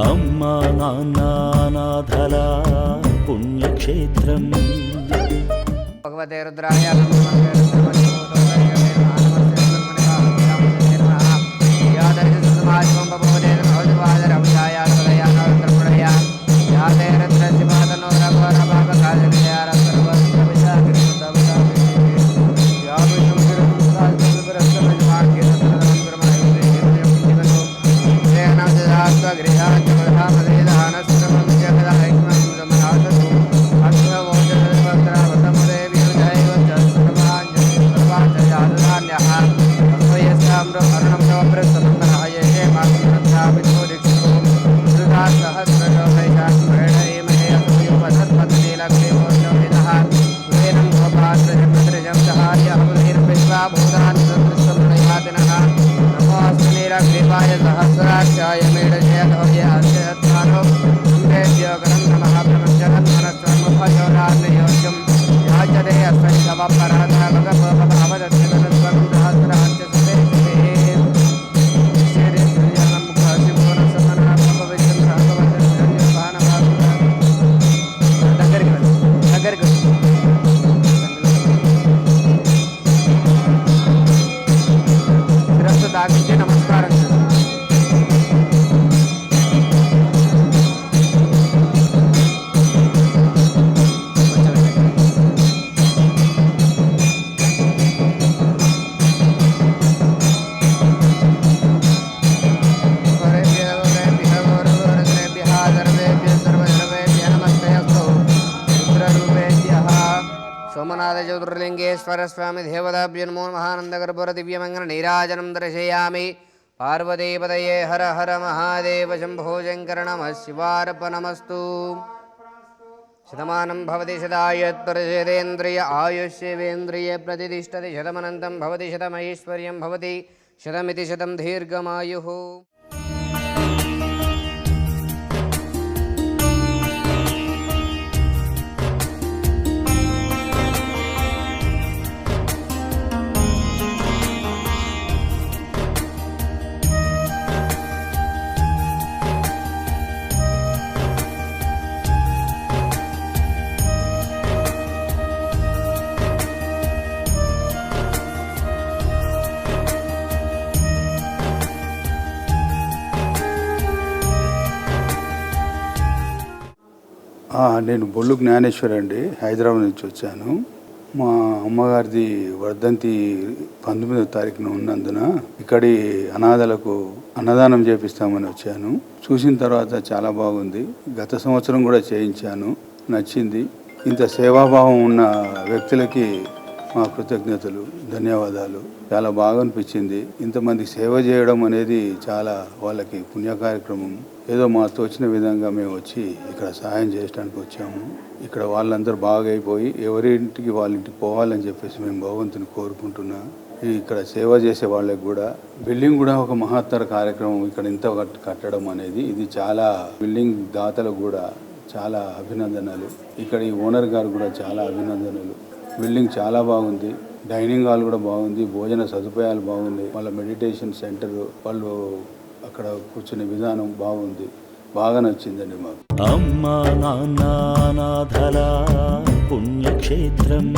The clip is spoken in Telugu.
అమ్మా నాన్న అనాథల పుణ్యక్షేత్రం. భగవతే రుద్రాయ सहस्राक्षाय मेढजयध्वजे अक्षयत्मानो वेद्योगनं नमः ब्रह्मजगन्मनस्वन्मुखयोगाग्नियोग्यं याचते अस्मै समपराधः भगवभवदत्यतनस्वं सहस्राच्च सुते श्रीरिन्द्रियनं मुखसिंहनसमना भवविष्णं भगवदत्यन्यपानभागुना దగ్గరికి శిరస్సు దాగించి నమస్కారం सोमनाथ ज्योतिर्लिंगेश्वर स्वामी देवताभ्यो नमो महानंदगर्भुर दिव्यमंगल नीराजनं दर्शयामि। पार्वतीपतये हर हर महादेव शंभो शंकर नमः शिवार्पणमस्तु। शतमानं भवति शतायुत्तरशतेन्द्रिय आयुष्येवेन्द्रिय प्रतिष्ठति शतमनन्तं भवति शतमैश्वर्यं भवति शतमिति शतं दीर्घमायुः। నేను బొల్లు జ్ఞానేశ్వర్ అండి, హైదరాబాద్ నుంచి వచ్చాను. మా అమ్మగారిది వర్ధంతి 19వ తారీఖున ఉన్నందున ఇక్కడి అనాథలకు అన్నదానం చేపిస్తామని వచ్చాను. చూసిన తర్వాత చాలా బాగుంది. గత సంవత్సరం కూడా చేయించాను, నచ్చింది. ఇంత సేవాభావం ఉన్న వ్యక్తులకి మా కృతజ్ఞతలు, ధన్యవాదాలు. చాలా బాగా అనిపించింది. ఇంతమంది సేవ చేయడం అనేది చాలా వాళ్ళకి పుణ్య కార్యక్రమం. ఏదో మా తోచిన విధంగా మేము వచ్చి ఇక్కడ సహాయం చేయడానికి వచ్చాము. ఇక్కడ వాళ్ళందరూ బాగా అయిపోయి ఎవరింటికి వాళ్ళ ఇంటికి పోవాలని చెప్పేసి మేము భగవంతుని కోరుకుంటున్నా. ఇక్కడ సేవ చేసే వాళ్ళకి కూడా బిల్డింగ్ కూడా ఒక మహత్తర కార్యక్రమం. ఇక్కడ ఇంత కట్టడం అనేది ఇది చాలా బిల్డింగ్ దాతలకు కూడా చాలా అభినందనలు. ఇక్కడ ఈ ఓనర్ గారు కూడా చాలా అభినందనలు. బిల్డింగ్ చాలా బాగుంది, డైనింగ్ హాల్ కూడా బాగుంది, భోజన సదుపాయాలు బాగున్నాయి. వాళ్ళ మెడిటేషన్ సెంటర్, వాళ్ళు అక్కడ కూర్చునే విధానం బాగుంది, బాగా నచ్చిందండి మాకు. అమ్మా నాన్న అనాథల పుణ్యక్షేత్రం.